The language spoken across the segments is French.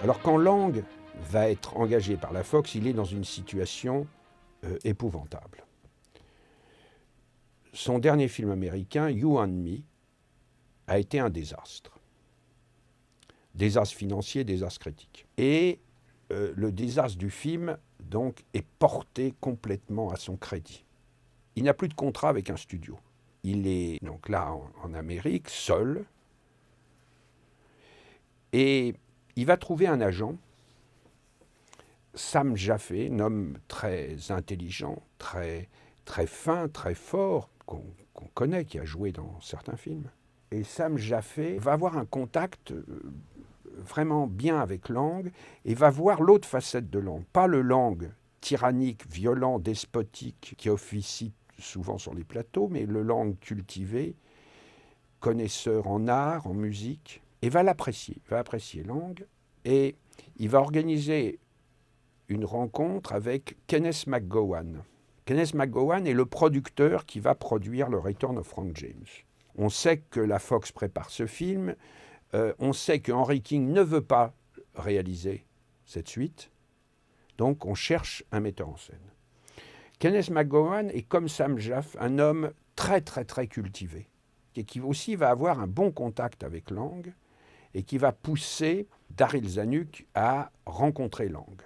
Alors quand Lang va être engagé par la Fox, il est dans une situation épouvantable. Son dernier film américain, You and Me, a été un désastre. Désastre financier, désastre critique. Et le désastre du film, donc, est porté complètement à son crédit. Il n'a plus de contrat avec un studio. Il est donc là en Amérique, seul, et il va trouver un agent, Sam Jaffe, un homme très intelligent, très fin, très fort, qu'on connaît, qui a joué dans certains films. Et Sam Jaffe va avoir un contact vraiment bien avec Lang et va voir l'autre facette de Lang. Pas le Lang tyrannique, violent, despotique qui officie souvent sur les plateaux, mais le Lang cultivé, connaisseur en art, en musique, et va l'apprécier. Il va apprécier Lang et il va organiser une rencontre avec Kenneth McGowan. Kenneth McGowan est le producteur qui va produire le Return of Frank James. On sait que la Fox prépare ce film, on sait que Henry King ne veut pas réaliser cette suite, donc on cherche un metteur en scène. Kenneth McGowan est comme Sam Jaffe, un homme très cultivé, et qui aussi va avoir un bon contact avec Lang, et qui va pousser Daryl Zanuck à rencontrer Lang.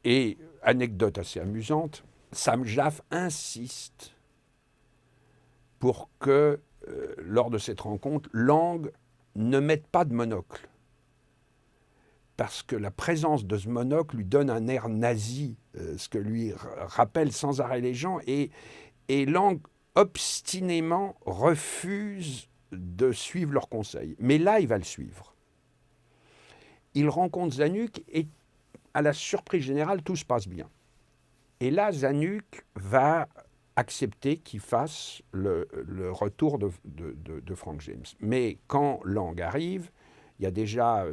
Et, anecdote assez amusante, Sam Jaffe insiste pour que, lors de cette rencontre, Lang ne mette pas de monocle. Parce que la présence de ce monocle lui donne un air nazi, ce que lui rappellent sans arrêt les gens. Et Lang, obstinément, refuse de suivre leurs conseils. Mais là, il va le suivre. Il rencontre Zanuck et, à la surprise générale, tout se passe bien. Et là, Zanuck va accepter qu'il fasse le retour de Frank James. Mais quand Lang arrive, il y a déjà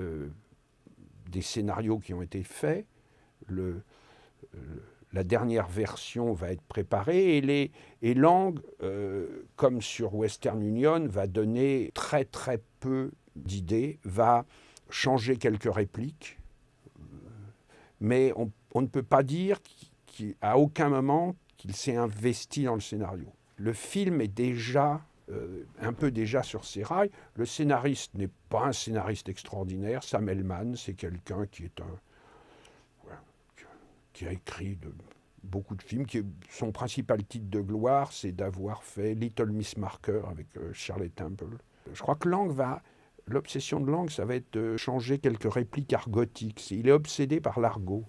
des scénarios qui ont été faits. La dernière version va être préparée et Lang, comme sur Western Union, va donner très peu d'idées, va changer quelques répliques, mais on ne peut pas dire qu'à aucun moment qu'il s'est investi dans le scénario. Le film est déjà un peu déjà sur ses rails. Le scénariste n'est pas un scénariste extraordinaire. Sam Hellman, c'est quelqu'un qui est qui a écrit beaucoup de films. Son principal titre de gloire, c'est d'avoir fait Little Miss Marker avec Shirley Temple. Je crois que l'obsession de Lang, ça va être de changer quelques répliques argotiques. Il est obsédé par l'argot.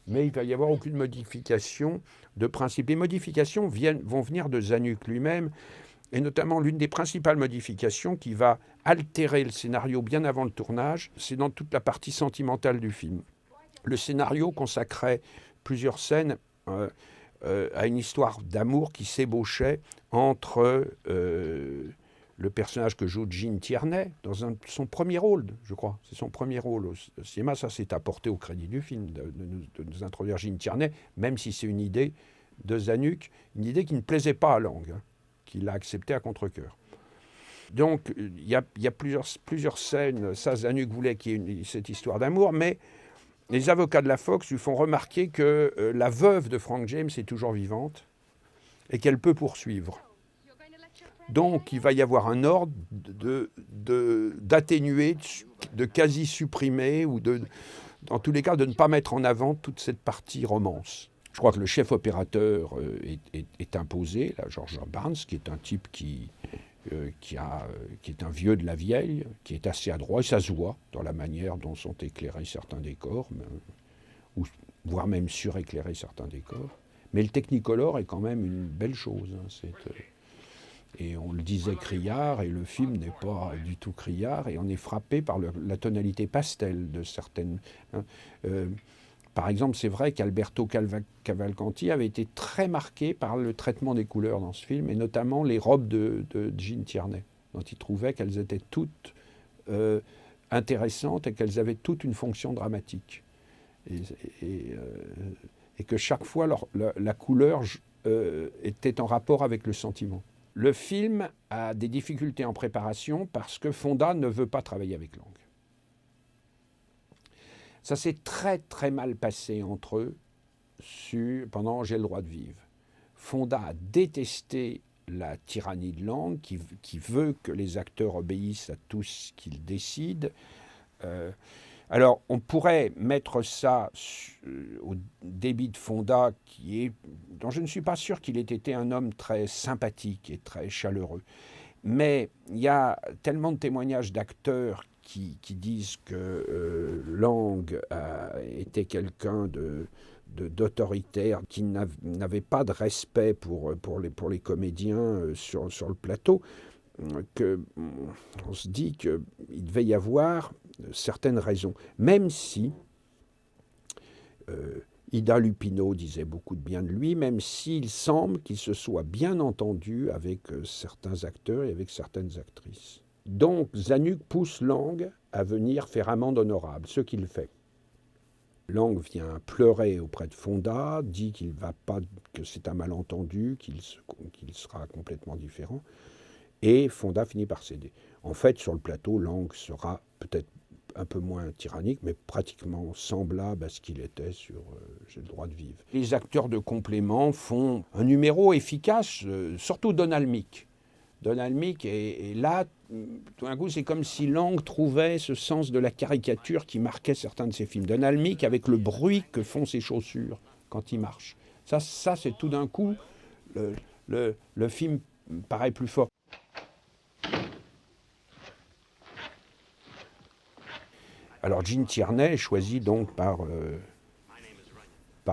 Mais il ne va y avoir aucune modification de principe. Les modifications vont venir de Zanuck lui-même, et notamment l'une des principales modifications qui va altérer le scénario bien avant le tournage, c'est dans toute la partie sentimentale du film. Le scénario consacrait plusieurs scènes à une histoire d'amour qui s'ébauchait entre le personnage que joue Gene Tierney dans son premier rôle, je crois. C'est son premier rôle au cinéma. Ça, c'est apporté au crédit du film, de nous introduire Gene Tierney, même si c'est une idée de Zanuck, une idée qui ne plaisait pas à Lang, qu'il a acceptée à contre-cœur. Donc, il y a plusieurs scènes. Ça, Zanuck voulait qu'il y ait cette histoire d'amour, mais les avocats de la Fox lui font remarquer que la veuve de Frank James est toujours vivante et qu'elle peut poursuivre. Donc, il va y avoir un ordre d'atténuer, de quasi-supprimer, ou dans tous les cas, de ne pas mettre en avant toute cette partie romance. Je crois que le chef opérateur est imposé, là, George Barnes, qui est un type qui est un vieux de la vieille, qui est assez adroit, et ça se voit dans la manière dont sont éclairés certains décors, voire même suréclairés certains décors. Mais le Technicolor est quand même une belle chose. Et on le disait criard, et le film n'est pas du tout criard, et on est frappé par la tonalité pastel de certaines... par exemple, c'est vrai qu'Alberto Cavalcanti avait été très marqué par le traitement des couleurs dans ce film, et notamment les robes de Gene Tierney, dont il trouvait qu'elles étaient toutes intéressantes et qu'elles avaient toutes une fonction dramatique. Et que chaque fois, la couleur était en rapport avec le sentiment. Le film a des difficultés en préparation parce que Fonda ne veut pas travailler avec Lang. Ça s'est très très mal passé entre eux pendant J'ai le droit de vivre. Fonda a détesté la tyrannie de Lang, qui veut que les acteurs obéissent à tout ce qu'il décide. Alors, on pourrait mettre ça au débit de Fonda, dont je ne suis pas sûr qu'il ait été un homme très sympathique et très chaleureux. Mais il y a tellement de témoignages d'acteurs qui disent que Lang était quelqu'un d'autoritaire, qui n'avait pas de respect pour les comédiens sur le plateau, qu'on se dit qu'il devait y avoir certaines raisons. Même si Ida Lupino disait beaucoup de bien de lui, même s'il semble qu'il se soit bien entendu avec certains acteurs et avec certaines actrices. Donc Zanuck pousse Lang à venir faire amende honorable, ce qu'il fait. Lang vient pleurer auprès de Fonda, dit qu'il va pas, que c'est un malentendu, qu'il sera complètement différent, et Fonda finit par céder. En fait, sur le plateau, Lang sera peut-être un peu moins tyrannique, mais pratiquement semblable à ce qu'il était sur J'ai le droit de vivre. Les acteurs de complément font un numéro efficace, surtout Donald Meek. Donald Meek est là, tout d'un coup, c'est comme si Lang trouvait ce sens de la caricature qui marquait certains de ses films. Donald Meek avec le bruit que font ses chaussures quand il marche. Ça c'est tout d'un coup, le film paraît plus fort. Alors Gene Tierney est choisi donc par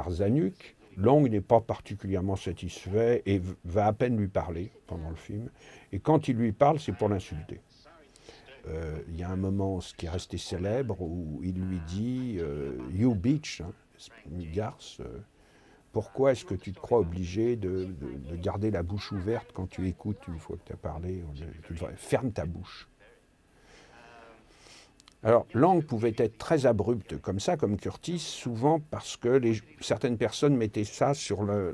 Zanuck. Lang n'est pas particulièrement satisfait et va à peine lui parler pendant le film. Et quand il lui parle, c'est pour l'insulter. Il y a un moment, ce qui est resté célèbre, où il lui dit « You bitch », hein, une garce, pourquoi est-ce que tu te crois obligé de garder la bouche ouverte quand tu écoutes une fois que tu as parlé? Ferme ta bouche. Alors, Lang pouvait être très abrupte comme ça, comme Curtis, souvent parce que certaines personnes mettaient ça sur le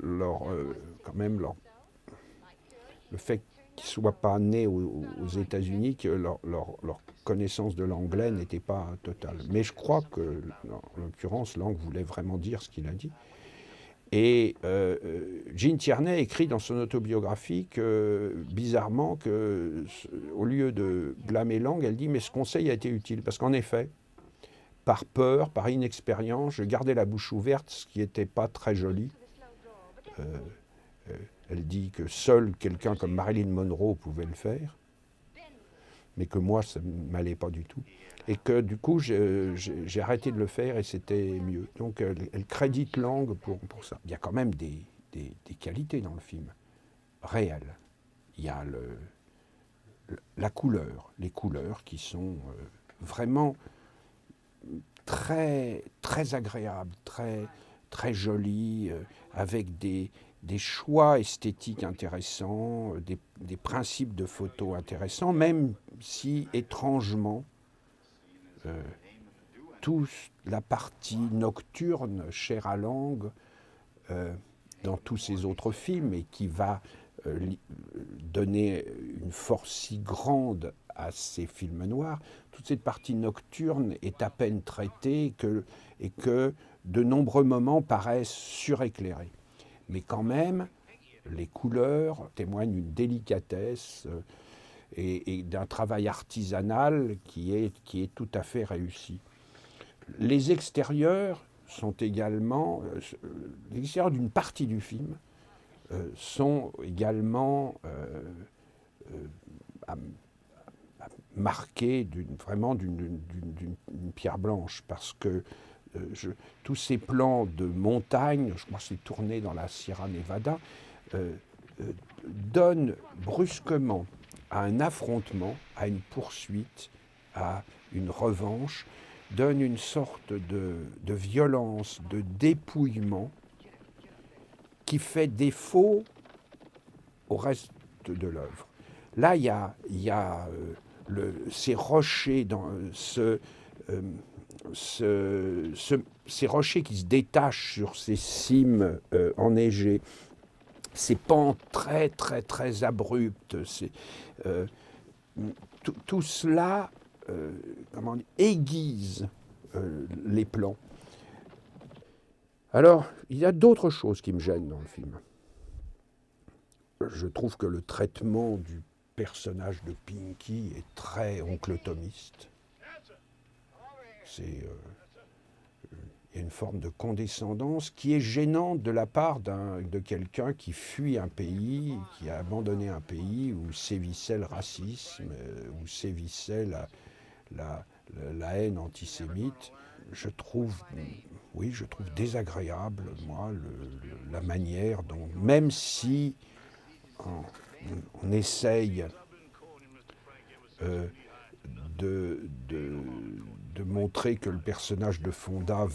fait qu'ils ne soient pas nés aux États-Unis, que leur connaissance de l'anglais n'était pas totale. Mais je crois que, en l'occurrence, Lang voulait vraiment dire ce qu'il a dit. Et Gene Tierney écrit dans son autobiographie bizarrement, au lieu de blâmer Lang, elle dit « mais ce conseil a été utile ». Parce qu'en effet, par peur, par inexpérience, je gardais la bouche ouverte, ce qui n'était pas très joli. Elle dit que seul quelqu'un comme Marilyn Monroe pouvait le faire, mais que moi, ça ne m'allait pas du tout. Et que du coup, j'ai arrêté de le faire et c'était mieux. Donc elle crédite Lang pour ça. Il y a quand même des qualités dans le film, réelles. Il y a la couleur, les couleurs qui sont vraiment très, très agréables, très, très jolies, avec des choix esthétiques intéressants, des principes de photo intéressants, même si étrangement, toute la partie nocturne chère à Lang dans tous ses autres films et qui va donner une force si grande à ces films noirs, toute cette partie nocturne est à peine traitée et que de nombreux moments paraissent suréclairés. Mais quand même, les couleurs témoignent d'une délicatesse et d'un travail artisanal qui est tout à fait réussi. Les extérieurs sont également, l'extérieur d'une partie du film sont également marqués vraiment d'une pierre blanche, parce que tous ces plans de montagne, je crois que c'est tourné dans la Sierra Nevada, donnent brusquement à un affrontement, à une poursuite, à une revanche, donne une sorte de violence, de dépouillement qui fait défaut au reste de l'œuvre. Là, il y a ces rochers, ces rochers qui se détachent sur ces cimes enneigées, ces pentes très, très, très abruptes, tout cela aiguise les plans. Alors, il y a d'autres choses qui me gênent dans le film. Je trouve que le traitement du personnage de Pinky est très oncle-thomiste. Il y a une forme de condescendance qui est gênante de la part de quelqu'un qui fuit un pays, qui a abandonné un pays où sévissait le racisme, où sévissait la haine antisémite. Je trouve désagréable, moi, la manière dont, même si on essaye de montrer que le personnage de Fonda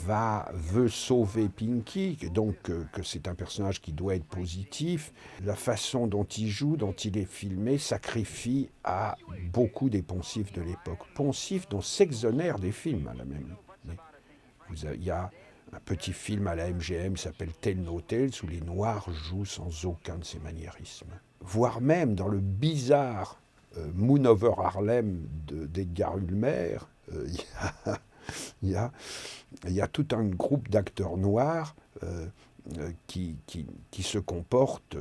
veut sauver Pinky, donc que c'est un personnage qui doit être positif, la façon dont il joue, dont il est filmé, sacrifie à beaucoup des poncifs de l'époque. Poncifs dont s'exonèrent des films à la même. Il y a un petit film à la MGM qui s'appelle Tell No Tales où les Noirs jouent sans aucun de ces maniérismes. Voire même dans le bizarre Moon Over Harlem d'Edgar Ulmer, il y a tout un groupe d'acteurs noirs qui se comportent,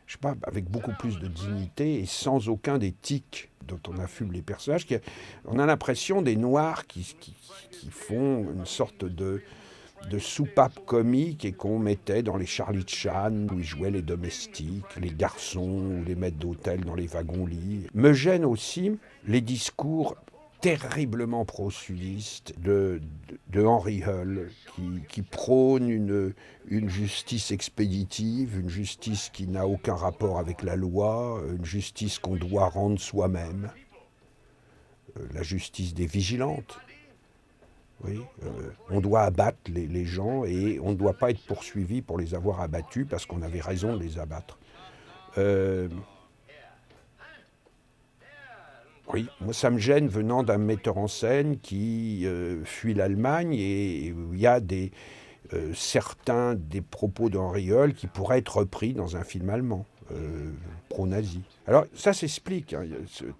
je sais pas, avec beaucoup plus de dignité et sans aucun des tics dont on affuble les personnages. On a l'impression des Noirs qui font une sorte de soupape comique et qu'on mettait dans les Charlie Chan, où ils jouaient les domestiques, les garçons ou les maîtres d'hôtel dans les wagons-lits. Me gênent aussi les discours terriblement pro-sudistes de Henry Hull, qui prône une justice expéditive, une justice qui n'a aucun rapport avec la loi, une justice qu'on doit rendre soi-même, la justice des vigilantes. Oui, on doit abattre les gens et on ne doit pas être poursuivi pour les avoir abattus parce qu'on avait raison de les abattre. Oui, moi ça me gêne venant d'un metteur en scène qui fuit l'Allemagne et où il y a certains des propos d'Henry Hull qui pourraient être repris dans un film allemand, pro-nazi. Alors ça s'explique, hein,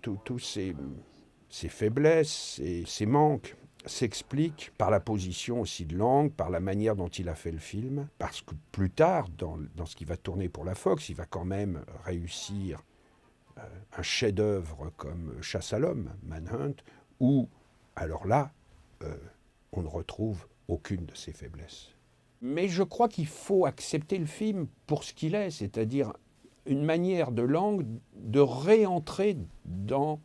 tous ces faiblesses et ces manques s'explique par la position aussi de Lang, par la manière dont il a fait le film, parce que plus tard, dans ce qui va tourner pour la Fox, il va quand même réussir un chef-d'œuvre comme Chasse à l'homme, Manhunt, où, alors là, on ne retrouve aucune de ses faiblesses. Mais je crois qu'il faut accepter le film pour ce qu'il est, c'est-à-dire une manière de Lang de réentrer dans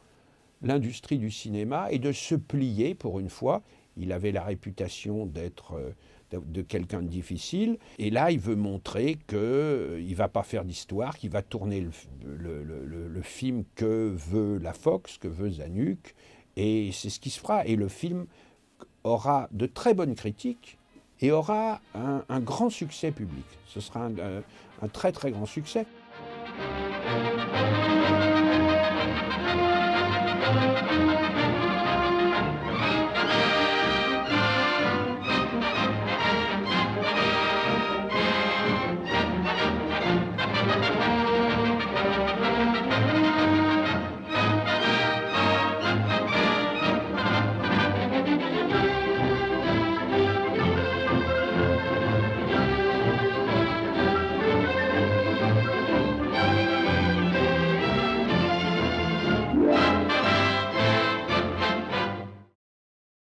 l'industrie du cinéma et de se plier pour une fois. Il avait la réputation de quelqu'un de difficile, et là il veut montrer qu'il ne va pas faire d'histoire, qu'il va tourner le film que veut la Fox, que veut Zanuck, et c'est ce qui se fera. Et le film aura de très bonnes critiques et aura un grand succès public. Ce sera un très très grand succès.